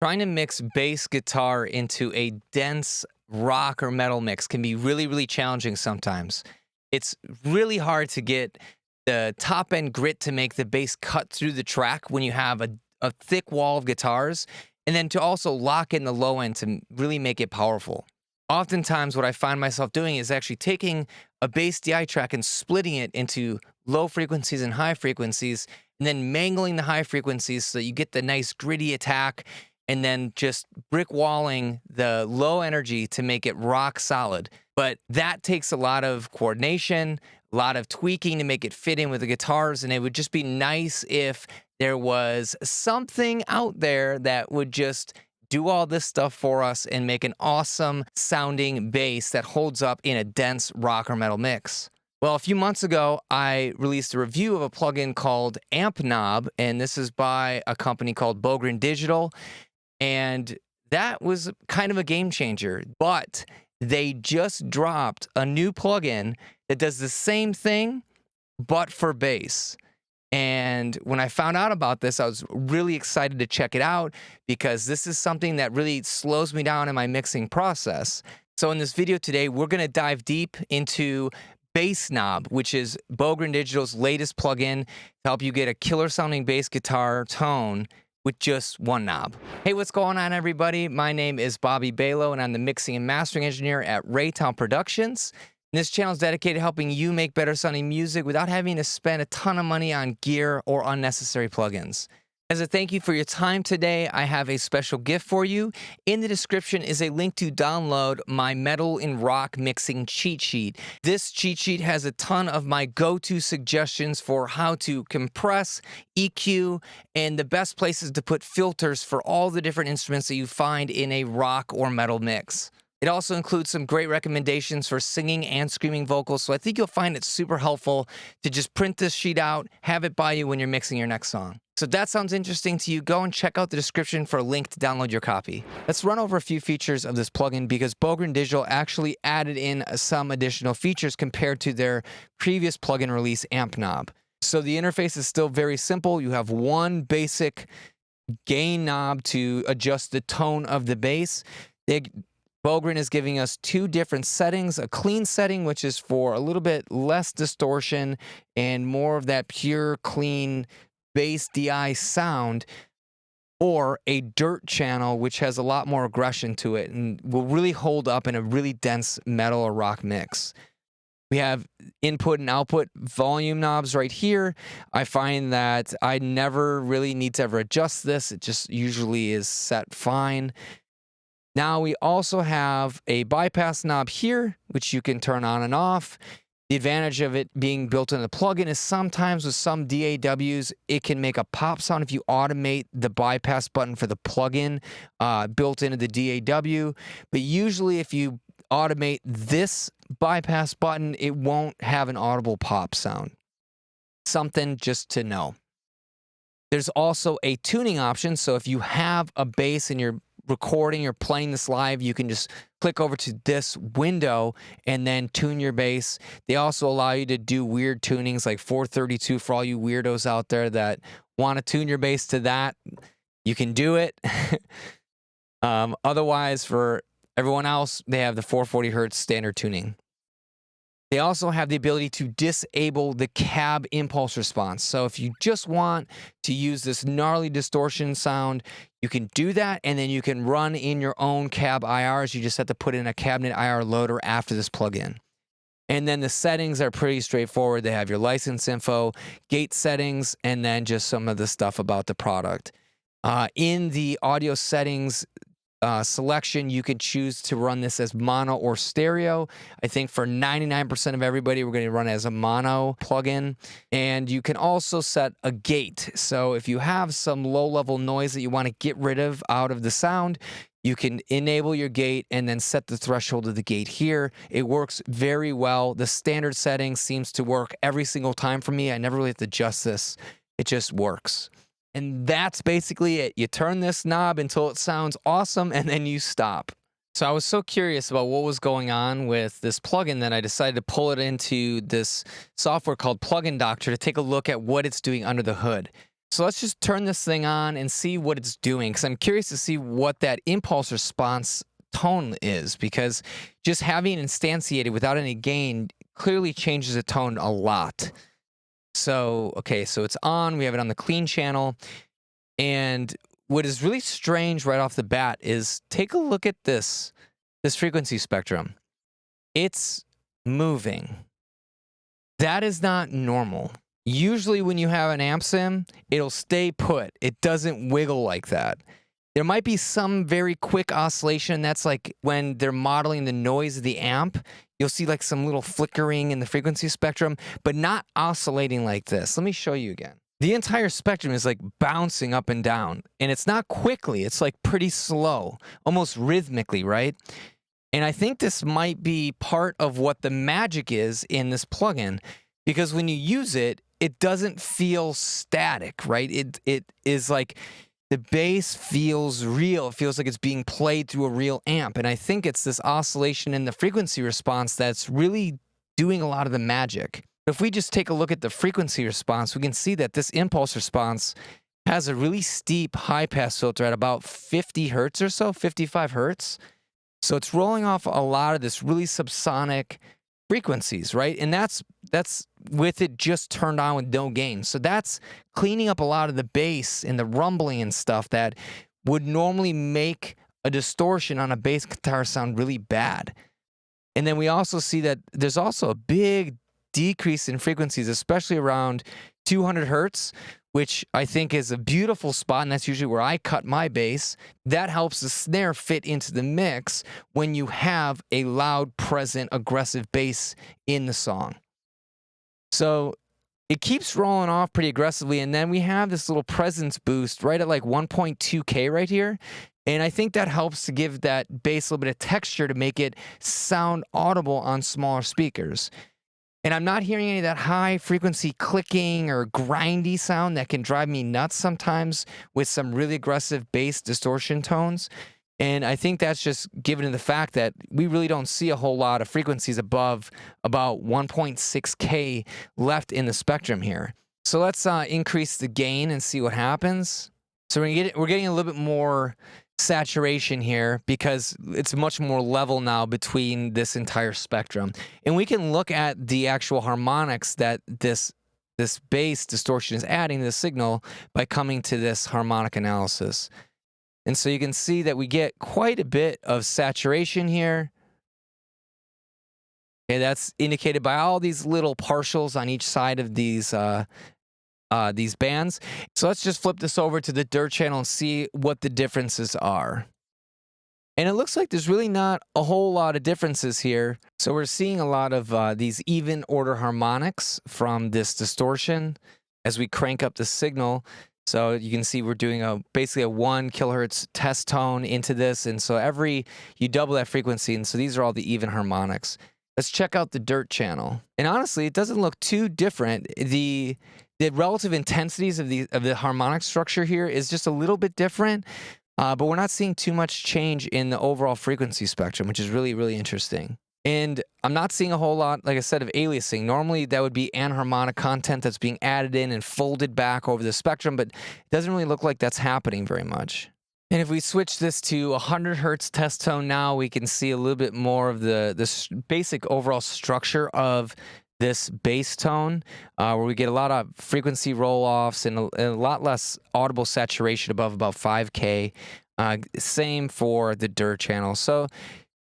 Trying to mix bass guitar into a dense rock or metal mix can be really, really challenging sometimes. It's really hard to get the top end grit to make the bass cut through the track when you have a thick wall of guitars, and then to also lock in the low end to really make it powerful. Oftentimes, what I find myself doing is actually taking a bass DI track and splitting it into low frequencies and high frequencies, and then mangling the high frequencies so that you get the nice gritty attack, and then just brick walling the low energy to make it rock solid. But that takes a lot of coordination, a lot of tweaking to make it fit in with the guitars, and it would just be nice if there was something out there that would just do all this stuff for us and make an awesome sounding bass that holds up in a dense rock or metal mix. Well, a few months ago, I released a review of a plugin called BassKnob, and this is by a company called Bogren Digital. And that was kind of a game changer, but they just dropped a new plugin that does the same thing, but for bass. And when I found out about this, I was really excited to check it out because this is something that really slows me down in my mixing process. So in this video today, we're going to dive deep into BassKnob, which is Bogren Digital's latest plugin to help you get a killer sounding bass guitar tone with just one knob. Hey, what's going on, everybody? My name is Bobby Balo, and I'm the mixing and mastering engineer at Raytown Productions. And this channel is dedicated to helping you make better sounding music without having to spend a ton of money on gear or unnecessary plugins. As a thank you for your time today, I have a special gift for you. In the description is a link to download my metal and rock mixing cheat sheet. This cheat sheet has a ton of my go-to suggestions for how to compress, EQ, and the best places to put filters for all the different instruments that you find in a rock or metal mix. It also includes some great recommendations for singing and screaming vocals, so I think you'll find it super helpful to just print this sheet out, have it by you when you're mixing your next song. So if that sounds interesting to you, go and check out the description for a link to download your copy. Let's run over a few features of this plugin because Bogren Digital actually added in some additional features compared to their previous plugin release, BassKnob. So the interface is still very simple. You have one basic gain knob to adjust the tone of the bass. Bogren is giving us two different settings, a clean setting, which is for a little bit less distortion and more of that pure, clean bass DI sound, or a dirt channel, which has a lot more aggression to it and will really hold up in a really dense metal or rock mix. We have input and output volume knobs right here. I find that I never really need to ever adjust this. It just usually is set fine. Now we also have a bypass knob here, which you can turn on and off. The advantage of it being built in the plugin is sometimes with some DAWs, it can make a pop sound if you automate the bypass button for the plugin built into the DAW. But usually if you automate this bypass button, it won't have an audible pop sound. Something just to know. There's also a tuning option. So if you have a bass and you're recording or playing this live, you can just click over to this window and then tune your bass. They also allow you to do weird tunings like 432 for all you weirdos out there that want to tune your bass to that. You can do it. Otherwise, for everyone else, they have the 440 hertz standard tuning. They also have the ability to disable the cab impulse response. So if you just want to use this gnarly distortion sound, you can do that, and then you can run in your own cab IRs. You just have to put in a cabinet IR loader after this plugin. And then the settings are pretty straightforward. They have your license info, gate settings, and then just some of the stuff about the product. In the audio settings selection, you can choose to run this as mono or stereo. I think for 99% of everybody, we're going to run it as a mono plugin. And you can also set a gate. So if you have some low-level noise that you want to get rid of out of the sound, you can enable your gate and then set the threshold of the gate here. It works very well. The standard setting seems to work every single time for me. I never really have to adjust this. It just works. And that's basically it. You turn this knob until it sounds awesome, and then you stop. So I was so curious about what was going on with this plugin that I decided to pull it into this software called Plugin Doctor to take a look at what it's doing under the hood. So let's just turn this thing on and see what it's doing, because I'm curious to see what that impulse response tone is, because just having it instantiated without any gain clearly changes the tone a lot. So, okay, so it's on, we have it on the clean channel, and what is really strange right off the bat is take a look at this frequency spectrum. It's moving. That is not normal. Usually when you have an amp sim, it'll stay put. It doesn't wiggle like that. There might be some very quick oscillation. That's like when they're modeling the noise of the amp. You'll see like some little flickering in the frequency spectrum, but not oscillating like this. Let me show you again. The entire spectrum is like bouncing up and down, and it's not quickly. It's like pretty slow, almost rhythmically, right? And I think this might be part of what the magic is in this plugin, because when you use it, it doesn't feel static, right? It is like the bass feels real. It feels like it's being played through a real amp. And I think it's this oscillation in the frequency response that's really doing a lot of the magic. If we just take a look at the frequency response, we can see that this impulse response has a really steep high pass filter at about 50 hertz or so, 55 hertz. So it's rolling off a lot of this really subsonic frequencies, right? And that's with it just turned on with no gain. So that's cleaning up a lot of the bass and the rumbling and stuff that would normally make a distortion on a bass guitar sound really bad. And then we also see that there's also a big decrease in frequencies, especially around 200 hertz, which I think is a beautiful spot, and that's usually where I cut my bass. That helps the snare fit into the mix when you have a loud, present, aggressive bass in the song. So it keeps rolling off pretty aggressively, and then we have this little presence boost right at like 1.2K right here. And I think that helps to give that bass a little bit of texture to make it sound audible on smaller speakers. And I'm not hearing any of that high frequency clicking or grindy sound that can drive me nuts sometimes with some really aggressive bass distortion tones. And I think that's just given to the fact that we really don't see a whole lot of frequencies above about 1.6K left in the spectrum here. So let's increase the gain and see what happens. So we're getting a little bit more saturation here because it's much more level now between this entire spectrum. And we can look at the actual harmonics that this bass distortion is adding to the signal by coming to this harmonic analysis. And so you can see that we get quite a bit of saturation here. Okay, that's indicated by all these little partials on each side of these bands. So let's just flip this over to the dirt channel and see what the differences are. And it looks like there's really not a whole lot of differences here. So we're seeing a lot of these even order harmonics from this distortion as we crank up the signal. So you can see we're doing basically a 1 kilohertz test tone into this. And so you double that frequency. And so these are all the even harmonics. Let's check out the dirt channel. And honestly, it doesn't look too different. The relative intensities of the harmonic structure here is just a little bit different, but we're not seeing too much change in the overall frequency spectrum, which is really, really interesting. And I'm not seeing a whole lot, like I said, of aliasing. Normally, that would be anharmonic content that's being added in and folded back over the spectrum, but it doesn't really look like that's happening very much. And if we switch this to 100 hertz test tone now, we can see a little bit more of the basic overall structure of this bass tone, where we get a lot of frequency roll-offs and a lot less audible saturation above about 5K. Same for the dirt channel. So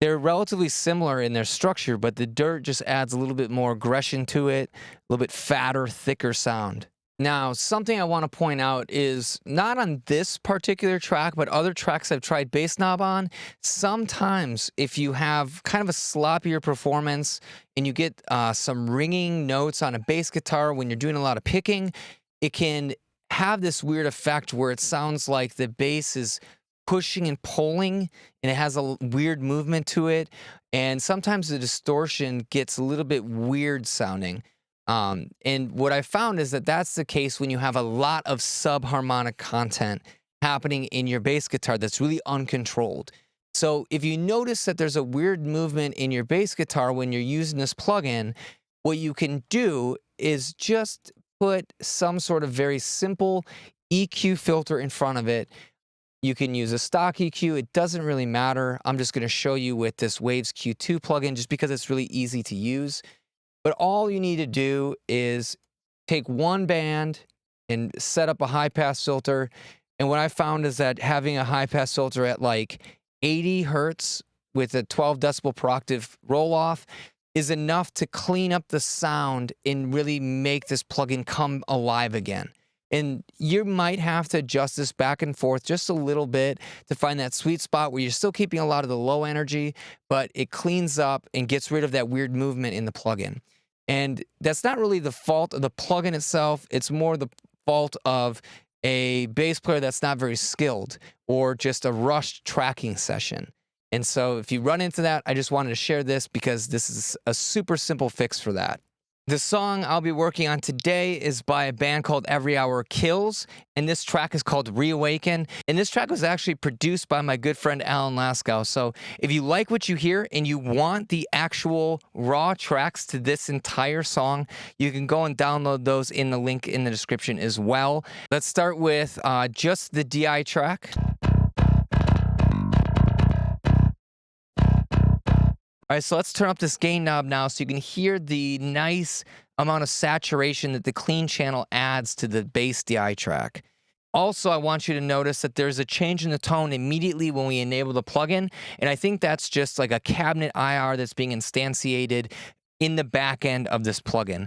they're relatively similar in their structure, but the dirt just adds a little bit more aggression to it, a little bit fatter, thicker sound. Now, something I want to point out is not on this particular track, but other tracks I've tried BassKnob on. Sometimes if you have kind of a sloppier performance and you get some ringing notes on a bass guitar when you're doing a lot of picking, it can have this weird effect where it sounds like the bass is pushing and pulling, and it has a weird movement to it. And sometimes the distortion gets a little bit weird sounding. And what I found is that that's the case when you have a lot of subharmonic content happening in your bass guitar that's really uncontrolled. So if you notice that there's a weird movement in your bass guitar when you're using this plugin, what you can do is just put some sort of very simple EQ filter in front of it. You can use a stock EQ. It doesn't really matter. I'm just going to show you with this Waves Q2 plugin just because it's really easy to use. But all you need to do is take one band and set up a high-pass filter. And what I found is that having a high-pass filter at like 80 hertz with a 12 decibel per octave roll-off is enough to clean up the sound and really make this plugin come alive again. And you might have to adjust this back and forth just a little bit to find that sweet spot where you're still keeping a lot of the low energy, but it cleans up and gets rid of that weird movement in the plugin. And that's not really the fault of the plugin itself. It's more the fault of a bass player that's not very skilled or just a rushed tracking session. And so if you run into that, I just wanted to share this because this is a super simple fix for that. The song I'll be working on today is by a band called Every Hour Kills, and this track is called Reawaken. And this track was actually produced by my good friend Alan Laskow. So if you like what you hear and you want the actual raw tracks to this entire song, you can go and download those in the link in the description as well. Let's start with just the DI track. All right, so let's turn up this gain knob now so you can hear the nice amount of saturation that the clean channel adds to the bass DI track. Also, I want you to notice that there's a change in the tone immediately when we enable the plugin, and I think that's just like a cabinet IR that's being instantiated in the back end of this plugin.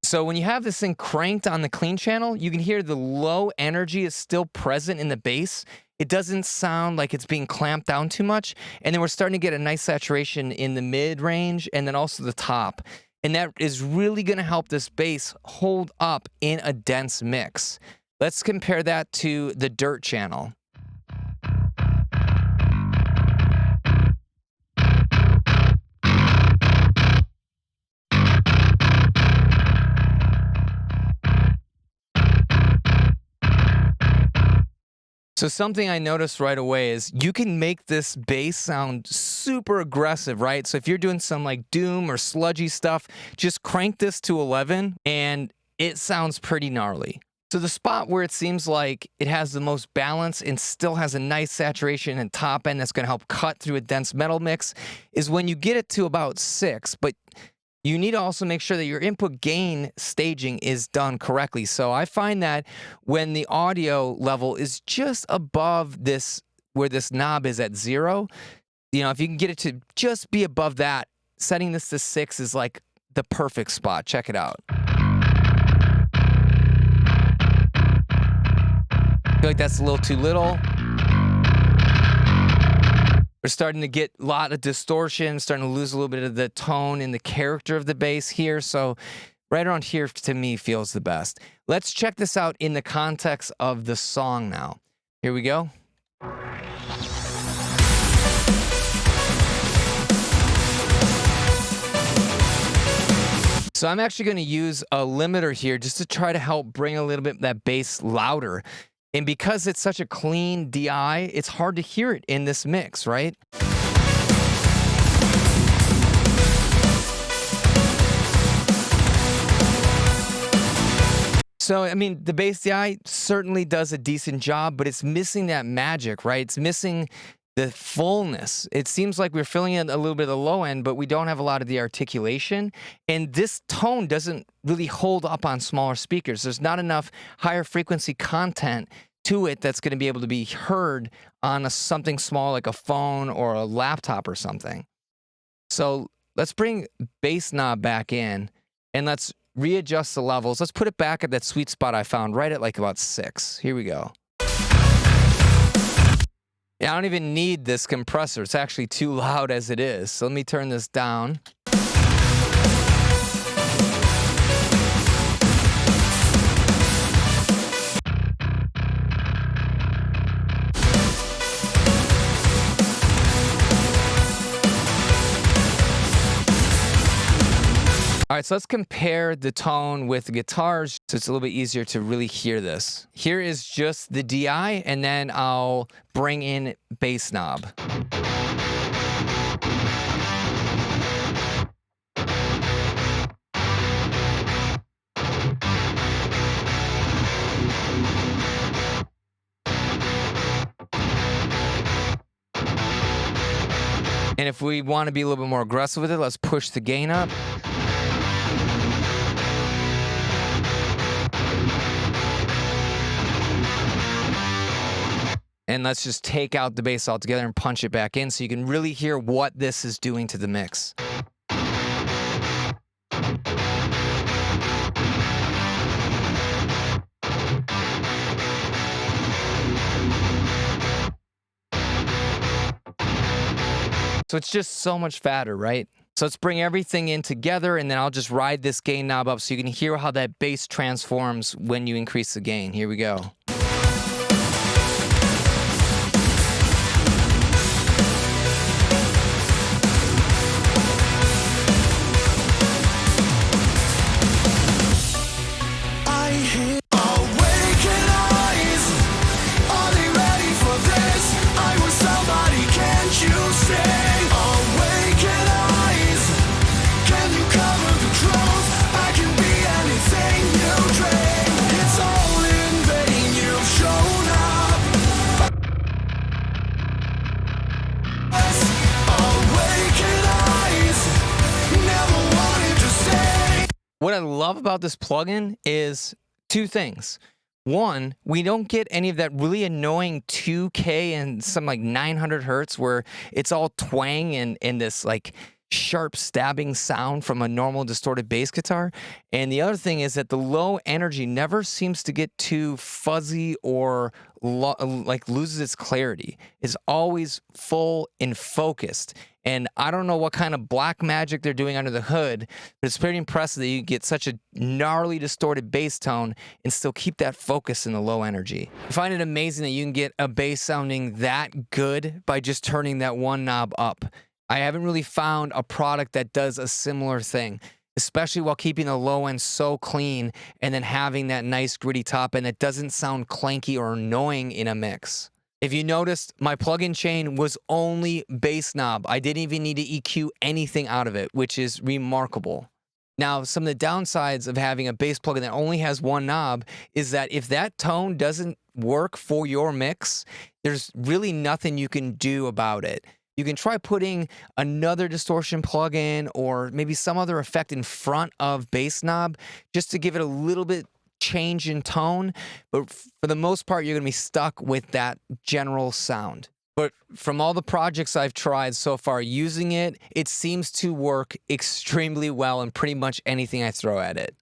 So when you have this thing cranked on the clean channel, you can hear the low energy is still present in the bass. It doesn't sound like it's being clamped down too much. And then we're starting to get a nice saturation in the mid range and then also the top. And that is really going to help this bass hold up in a dense mix. Let's compare that to the dirt channel. So something I noticed right away is you can make this bass sound super aggressive, right? So if you're doing some like doom or sludgy stuff, just crank this to 11 and it sounds pretty gnarly. So the spot where it seems like it has the most balance and still has a nice saturation and top end that's going to help cut through a dense metal mix is when you get it to about 6, but you need to also make sure that your input gain staging is done correctly. So I find that when the audio level is just above this, where this knob is at 0, you know, if you can get it to just be above that, setting this to 6 is like the perfect spot. Check it out. I feel like that's a little too little. We're starting to get a lot of distortion, starting to lose a little bit of the tone and the character of the bass here. So right around here, to me, feels the best. Let's check this out in the context of the song now. Here we go. So I'm actually going to use a limiter here just to try to help bring a little bit of that bass louder. And because it's such a clean DI, it's hard to hear it in this mix, right? So, I mean, the bass DI certainly does a decent job, but it's missing that magic, right? It's missing the fullness. It seems like we're filling in a little bit of the low end, but we don't have a lot of the articulation. And this tone doesn't really hold up on smaller speakers. There's not enough higher frequency content to it that's going to be able to be heard on something small like a phone or a laptop or something. So let's bring BassKnob back in and let's readjust the levels. Let's put it back at that sweet spot I found right at like about 6. Here we go. Yeah, I don't even need this compressor. It's actually too loud as it is. So let me turn this down. All right, so let's compare the tone with the guitars so it's a little bit easier to really hear this. Here is just the DI, and then I'll bring in BassKnob. And if we want to be a little bit more aggressive with it, let's push the gain up. And let's just take out the bass altogether and punch it back in so you can really hear what this is doing to the mix. So it's just so much fatter, right? So let's bring everything in together, and then I'll just ride this gain knob up so you can hear how that bass transforms when you increase the gain. Here we go. What I love about this plugin is two things. One, we don't get any of that really annoying 2K and some like 900 hertz where it's all twang and this like sharp stabbing sound from a normal distorted bass guitar. And the other thing is that the low energy never seems to get too fuzzy or like loses its clarity. It's always full and focused. And I don't know what kind of black magic they're doing under the hood, but it's pretty impressive that you get such a gnarly distorted bass tone and still keep that focus in the low energy. I find it amazing that you can get a bass sounding that good by just turning that one knob up. I haven't really found a product that does a similar thing, especially while keeping the low end so clean and then having that nice gritty top end that doesn't sound clanky or annoying in a mix. If you noticed, my plugin chain was only BassKnob. I didn't even need to EQ anything out of it, which is remarkable. Now, some of the downsides of having a bass plugin that only has one knob is that if that tone doesn't work for your mix, there's really nothing you can do about it. You can try putting another distortion plugin or maybe some other effect in front of BassKnob just to give it a little bit change in tone, but for the most part, you're going to be stuck with that general sound. But from all the projects I've tried so far using it, it seems to work extremely well in pretty much anything I throw at it.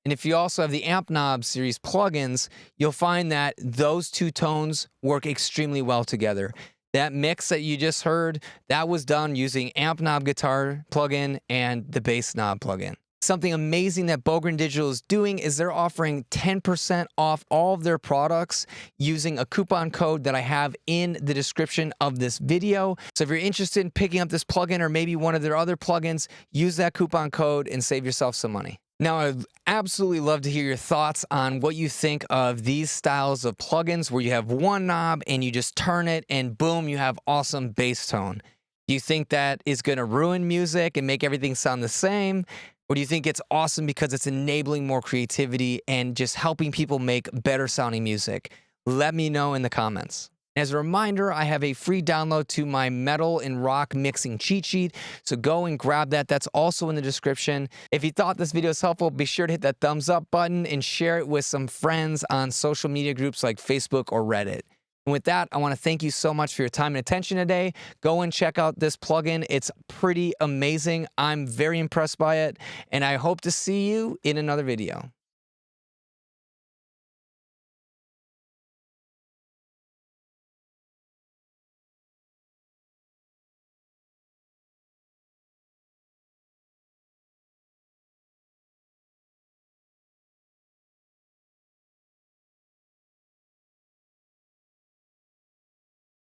And if you also have the BassKnob series plugins, you'll find that those two tones work extremely well together. That mix that you just heard, that was done using BassKnob guitar plugin and the BassKnob plugin. Something amazing that Bogren Digital is doing is they're offering 10% off all of their products using a coupon code that I have in the description of this video. So if you're interested in picking up this plugin or maybe one of their other plugins, use that coupon code and save yourself some money. Now, I'd absolutely love to hear your thoughts on what you think of these styles of plugins where you have one knob and you just turn it and boom, you have awesome bass tone. Do you think that is going to ruin music and make everything sound the same? Or do you think it's awesome because it's enabling more creativity and just helping people make better sounding music? Let me know in the comments. As a reminder, I have a free download to my metal and rock mixing cheat sheet, so go and grab that. That's also in the description. If you thought this video was helpful, be sure to hit that thumbs up button and share it with some friends on social media groups like Facebook or Reddit. And with that, I want to thank you so much for your time and attention today. Go and check out this plugin. It's pretty amazing. I'm very impressed by it, and I hope to see you in another video.